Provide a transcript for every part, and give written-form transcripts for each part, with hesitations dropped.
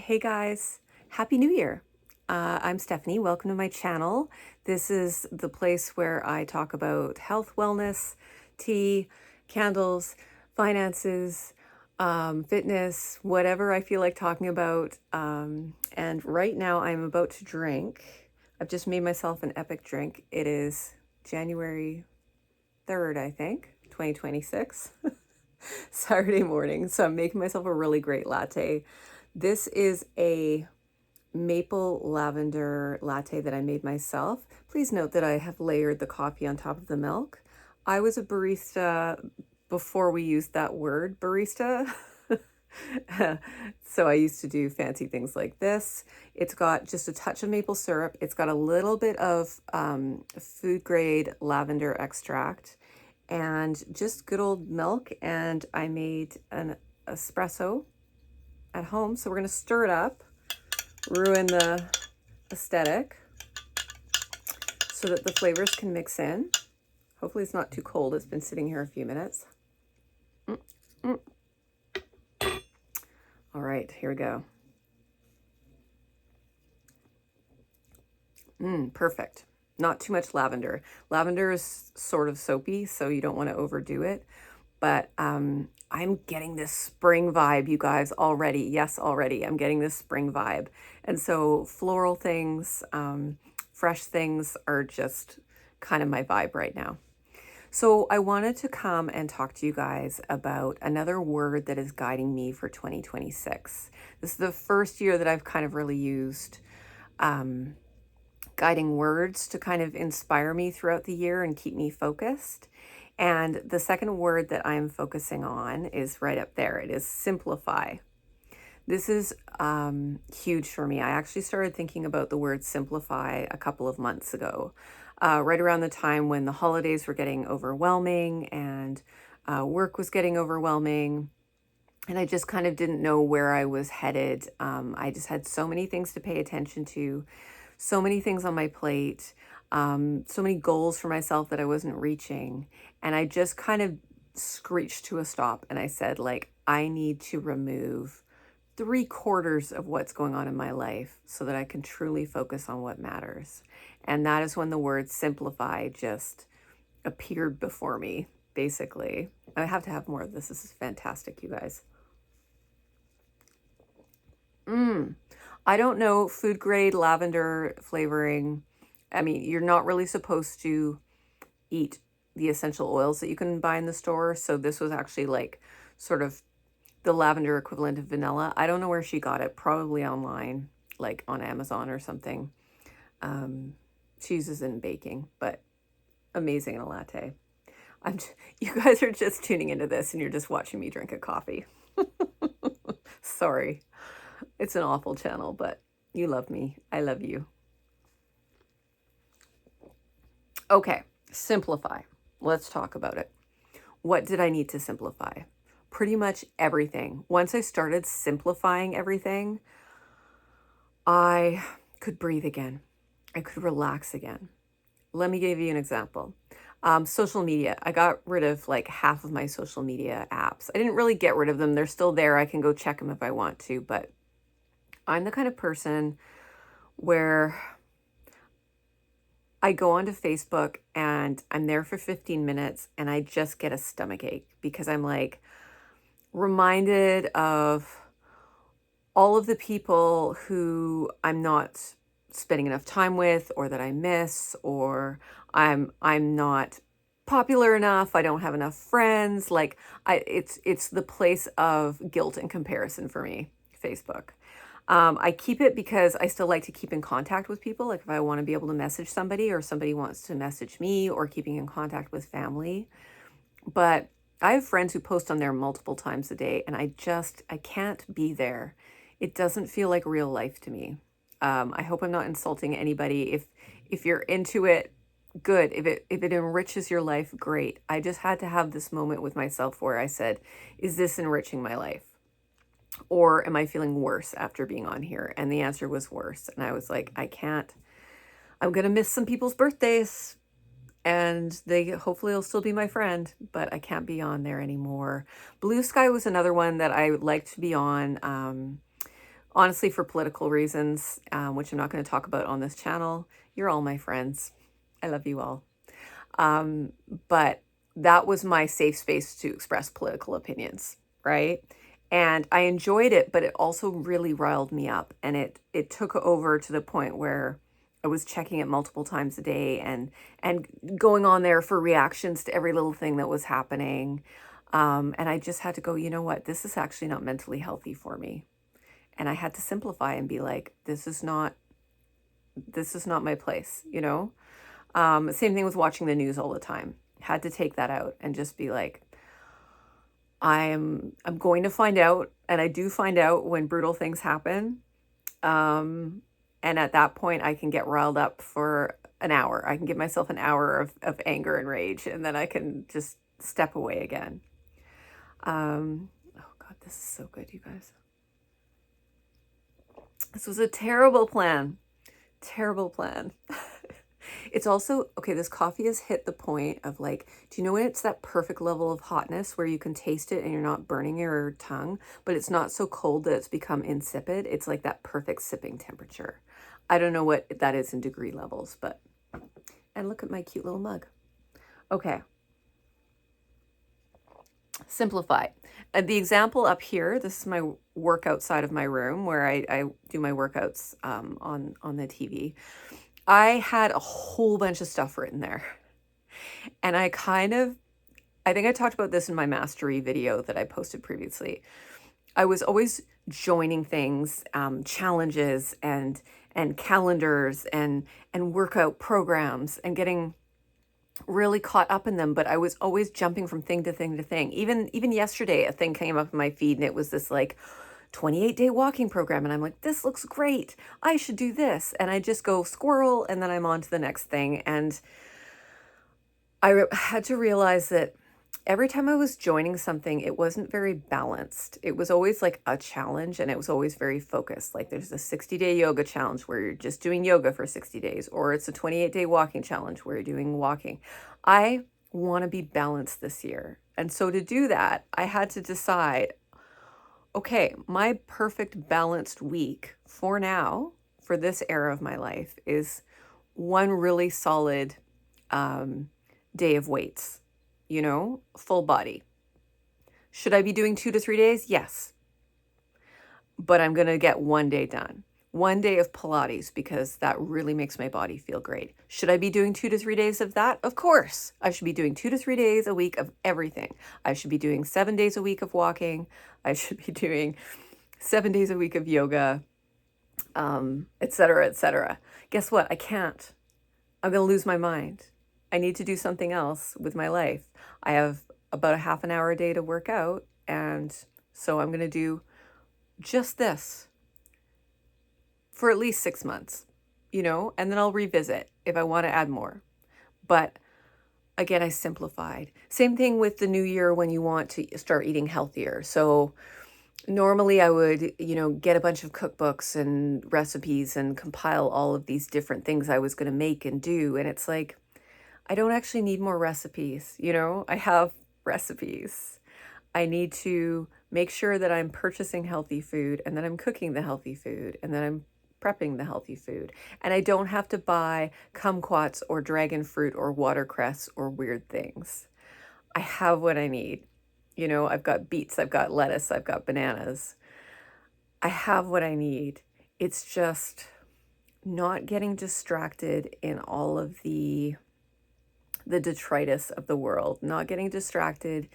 Hey guys, Happy New Year. I'm Stephanie. Welcome to my channel. This is the place where I talk about health, wellness, tea, candles, finances, fitness, whatever I feel like talking about. And right now I'm about to drink. I've just made myself an epic drink. It is January 3rd, I think, 2026. Saturday morning. So I'm making myself a really great latte. This is a maple lavender latte that I made myself. Please note that I have layered the coffee on top of the milk. I was a barista before we used that word, barista. So I used to do fancy things like this. It's got just a touch of maple syrup. It's got a little bit of food grade lavender extract and just good old milk. And I made an espresso at home. So we're going to stir it up, ruin the aesthetic so that the flavors can mix in. Hopefully it's not too cold. It's been sitting here a few minutes. All right, here we go. Perfect. Not too much lavender. Lavender is sort of soapy, so you don't want to overdo it. But I'm getting this spring vibe, you guys, already. Yes, already. I'm getting this spring vibe. And so floral things, fresh things are just kind of my vibe right now. So I wanted to come and talk to you guys about another word that is guiding me for 2026. This is the first year that I've kind of really used guiding words to kind of inspire me throughout the year and keep me focused. And the second word that I'm focusing on is right up there. It is simplify. This is huge for me. I actually started thinking about the word simplify a couple of months ago, right around the time when the holidays were getting overwhelming and work was getting overwhelming. And I just kind of didn't know where I was headed. I just had so many things to pay attention to, so many things on my plate, so many goals for myself that I wasn't reaching. And I just kind of screeched to a stop and I said, like, I need to remove 3/4 of what's going on in my life so that I can truly focus on what matters. And that is when the word simplify just appeared before me, basically. I have to have more of this. This is fantastic, you guys. I don't know, food grade lavender flavoring. I mean, you're not really supposed to eat the essential oils that you can buy in the store. So this was actually like sort of the lavender equivalent of vanilla. I don't know where she got it, probably online, like on Amazon or something. She uses it in baking, but amazing in a latte. You guys are just tuning into this and you're just watching me drink a coffee. Sorry. It's an awful channel, but you love me. I love you. Okay, simplify. Let's talk about it. What did I need to simplify? Pretty much everything. Once I started simplifying everything, I could breathe again. I could relax again. Let me give you an example. Social media. I got rid of like half of my social media apps. I didn't really get rid of them. They're still there. I can go check them if I want to, but I'm the kind of person where I go onto Facebook and I'm there for 15 minutes and I just get a stomach ache because I'm like reminded of all of the people who I'm not spending enough time with or that I miss, or I'm not popular enough, I don't have enough friends. Like it's the place of guilt and comparison for me, Facebook. I keep it because I still like to keep in contact with people. Like if I want to be able to message somebody or somebody wants to message me, or keeping in contact with family. But I have friends who post on there multiple times a day and I can't be there. It doesn't feel like real life to me. I hope I'm not insulting anybody. If you're into it, good. If it enriches your life, great. I just had to have this moment with myself where I said, is this enriching my life? Or am I feeling worse after being on here? And the answer was worse. And I was like, I can't. I'm going to miss some people's birthdays and they hopefully will still be my friend, but I can't be on there anymore. Blue Sky was another one that I would like to be on. honestly for political reasons, which I'm not going to talk about on this channel. You're all my friends. I love you all. Um, but that was my safe space to express political opinions, right? And I enjoyed it, but it also really riled me up. And it took over to the point where I was checking it multiple times a day and going on there for reactions to every little thing that was happening. And I just had to go, you know what? This is actually not mentally healthy for me. And I had to simplify and be like, this is not my place, you know? Same thing with watching the news all the time. Had to take that out and just be like, I'm going to find out, and I do find out when brutal things happen. And at that point I can get riled up for an hour. I can give myself an hour of anger and rage, and then I can just step away again. Oh God, this is so good, you guys. This was a terrible plan. Terrible plan. It's also, okay, this coffee has hit the point of like, do you know when it's that perfect level of hotness where you can taste it and you're not burning your tongue, but it's not so cold that it's become insipid? It's like that perfect sipping temperature. I don't know what that is in degree levels, but, and look at my cute little mug. Okay. Simplify. The example up here, this is my workout side of my room where I do my workouts on the TV. I had a whole bunch of stuff written there. And I think I talked about this in my mastery video that I posted previously. I was always joining things, challenges and calendars and workout programs and getting really caught up in them, but I was always jumping from thing to thing to thing. Even yesterday, a thing came up in my feed and it was this like 28-day walking program. And I'm like, this looks great. I should do this. And I just go squirrel and then I'm on to the next thing. And I had to realize that every time I was joining something, it wasn't very balanced. It was always like a challenge and it was always very focused. Like there's a 60-day yoga challenge where you're just doing yoga for 60 days, or it's a 28-day walking challenge where you're doing walking. I want to be balanced this year. And so to do that, I had to decide, okay, my perfect balanced week for now, for this era of my life, is one really solid day of weights, you know, full body. Should I be doing 2 to 3 days? Yes. But I'm going to get one day done. One day of Pilates because that really makes my body feel great. Should I be doing 2 to 3 days of that? Of course. I should be doing 2 to 3 days a week of everything. I should be doing 7 days a week of walking. I should be doing 7 days a week of yoga, et cetera, et cetera. Guess what? I can't. I'm going to lose my mind. I need to do something else with my life. I have about a half an hour a day to work out. And so I'm going to do just this for at least 6 months, you know, and then I'll revisit if I want to add more. But again, I simplified. Same thing with the new year when you want to start eating healthier. So normally I would, you know, get a bunch of cookbooks and recipes and compile all of these different things I was going to make and do. And it's like, I don't actually need more recipes. You know, I have recipes. I need to make sure that I'm purchasing healthy food and that I'm cooking the healthy food and that I'm prepping the healthy food. And I don't have to buy kumquats or dragon fruit or watercress or weird things. I have what I need. You know, I've got beets, I've got lettuce, I've got bananas. I have what I need. It's just not getting distracted in all of the detritus of the world, not getting distracted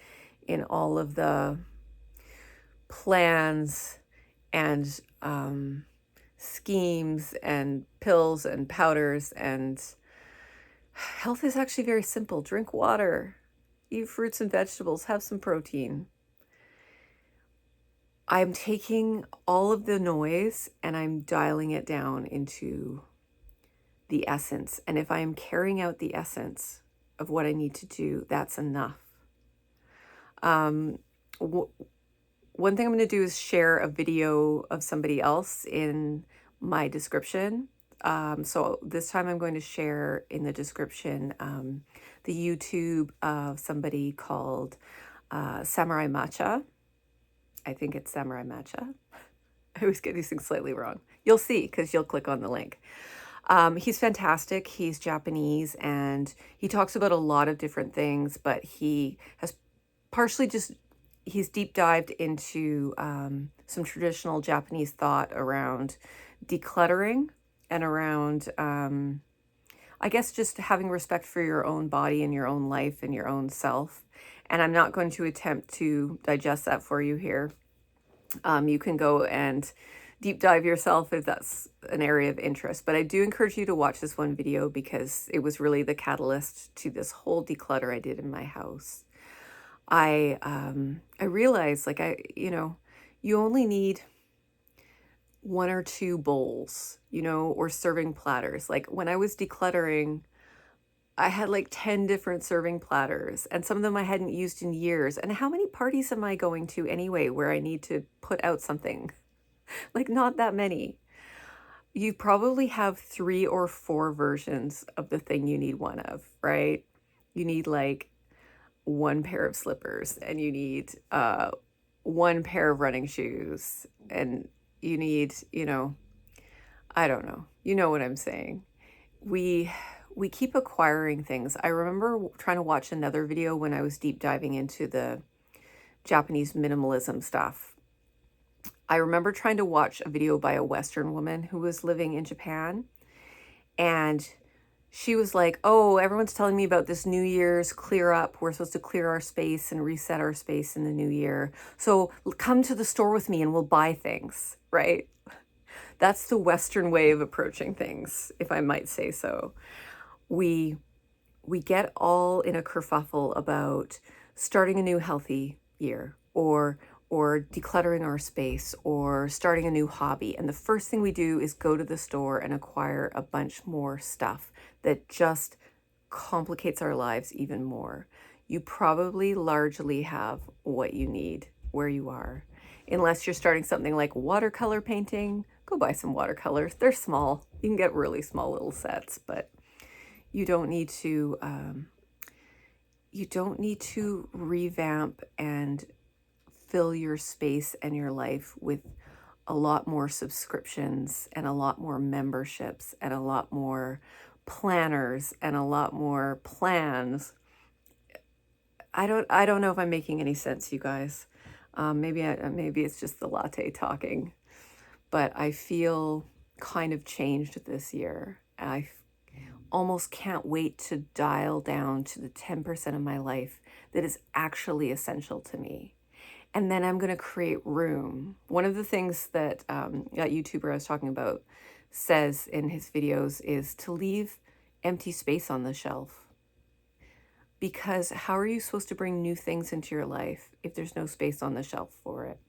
in all of the plans and schemes and pills and powders. And health is actually very simple. Drink water, eat fruits and vegetables, have some protein. I'm taking all of the noise and I'm dialing it down into the essence. And if I am carrying out the essence of what I need to do, that's enough. One thing I'm going to do is share a video of somebody else in my description. So this time I'm going to share in the description the YouTube of somebody called Samurai Matcha. I think it's Samurai Matcha. I always get these things slightly wrong. You'll see because you'll click on the link. He's fantastic. He's Japanese and he talks about a lot of different things, but he has partially just, he's deep dived into some traditional Japanese thought around decluttering and around, I guess, just having respect for your own body and your own life and your own self. And I'm not going to attempt to digest that for you here. You can go and deep dive yourself if that's an area of interest. But I do encourage you to watch this one video because it was really the catalyst to this whole declutter I did in my house. I realized, like, you only need 1 or 2 bowls, or serving platters. Like when I was decluttering, I had like 10 different serving platters and some of them I hadn't used in years. And how many parties am I going to anyway where I need to put out something? Like not that many. You probably have 3 or 4 versions of the thing you need one of, right? You need like 1 pair of slippers and you need 1 pair of running shoes and you need, I don't know. You know what I'm saying. We keep acquiring things. I remember trying to watch another video when I was deep diving into the Japanese minimalism stuff. I remember trying to watch a video by a Western woman who was living in Japan, and she was like, oh, everyone's telling me about this New Year's clear up. We're supposed to clear our space and reset our space in the new year. So come to the store with me and we'll buy things, right? That's the Western way of approaching things, if I might say so. We get all in a kerfuffle about starting a new healthy year or decluttering our space or starting a new hobby. And the first thing we do is go to the store and acquire a bunch more stuff that just complicates our lives even more. You probably largely have what you need where you are. Unless you're starting something like watercolor painting, go buy some watercolors. They're small. You can get really small little sets, but you don't need to revamp and fill your space and your life with a lot more subscriptions and a lot more memberships and a lot more planners and a lot more plans. I don't know if I'm making any sense, you guys. Maybe it's just the latte talking, but I feel kind of changed this year. I almost can't wait to dial down to the 10% of my life that is actually essential to me. And then I'm going to create room. One of the things that that YouTuber I was talking about says in his videos is to leave empty space on the shelf. Because how are you supposed to bring new things into your life if there's no space on the shelf for it?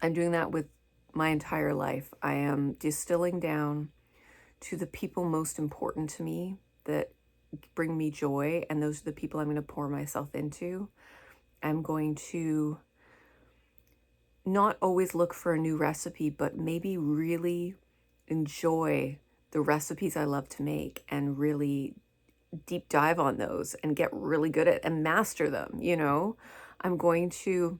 I'm doing that with my entire life. I am distilling down to the people most important to me that bring me joy, and those are the people I'm going to pour myself into. I'm going to not always look for a new recipe, but maybe really enjoy the recipes I love to make and really deep dive on those and get really good at and master them, I'm going to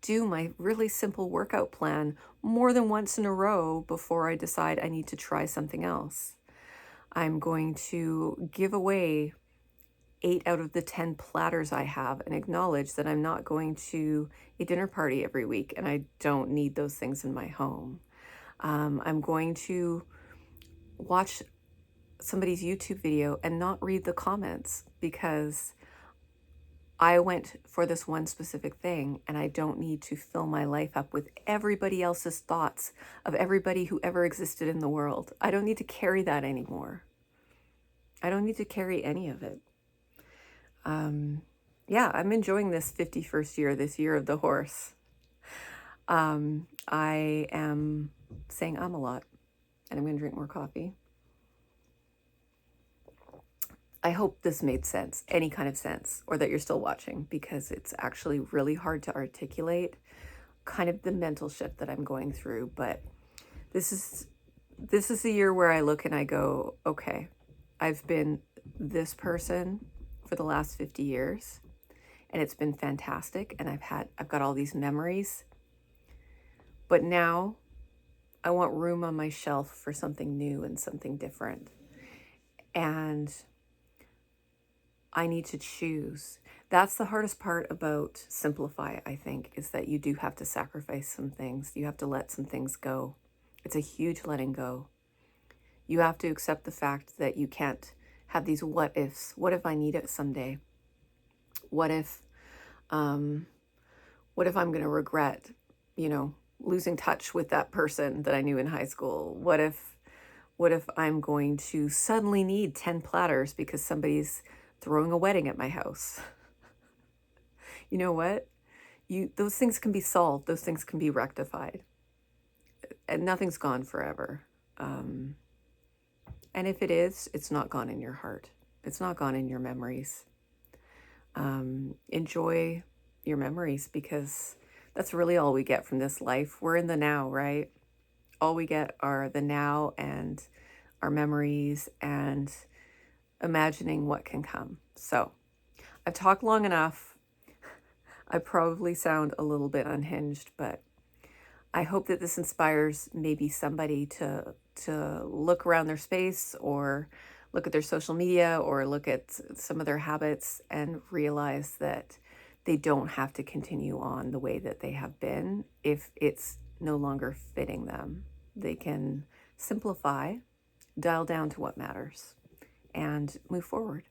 do my really simple workout plan more than once in a row before I decide I need to try something else. I'm going to give away 8 out of the 10 platters I have and acknowledge that I'm not going to a dinner party every week and I don't need those things in my home. I'm going to watch somebody's YouTube video and not read the comments because I went for this one specific thing and I don't need to fill my life up with everybody else's thoughts of everybody who ever existed in the world. I don't need to carry that anymore. I don't need to carry any of it. Yeah, I'm enjoying this 51st year, this year of the horse. I am saying a lot and I'm going to drink more coffee. I hope this made sense, any kind of sense, or that you're still watching, because it's actually really hard to articulate kind of the mental shift that I'm going through. But this is the year where I look and I go, okay, I've been this person for the last 50 years, and it's been fantastic, and I've got all these memories. But now I want room on my shelf for something new and something different. And I need to choose. That's the hardest part about Simplify, I think, is that you do have to sacrifice some things. You have to let some things go. It's a huge letting go. You have to accept the fact that you can't have these what ifs. What if I need it someday? What if I'm going to regret, losing touch with that person that I knew in high school? What if I'm going to suddenly need 10 platters because somebody's throwing a wedding at my house? You know what? Those things can be solved. Those things can be rectified. And nothing's gone forever. And if it is, it's not gone in your heart. It's not gone in your memories. Enjoy your memories, because that's really all we get from this life. We're in the now, right? All we get are the now and our memories and imagining what can come. So I've talked long enough. I probably sound a little bit unhinged, but I hope that this inspires maybe somebody to look around their space, or look at their social media, or look at some of their habits and realize that they don't have to continue on the way that they have been if it's no longer fitting them. They can simplify, dial down to what matters, and move forward.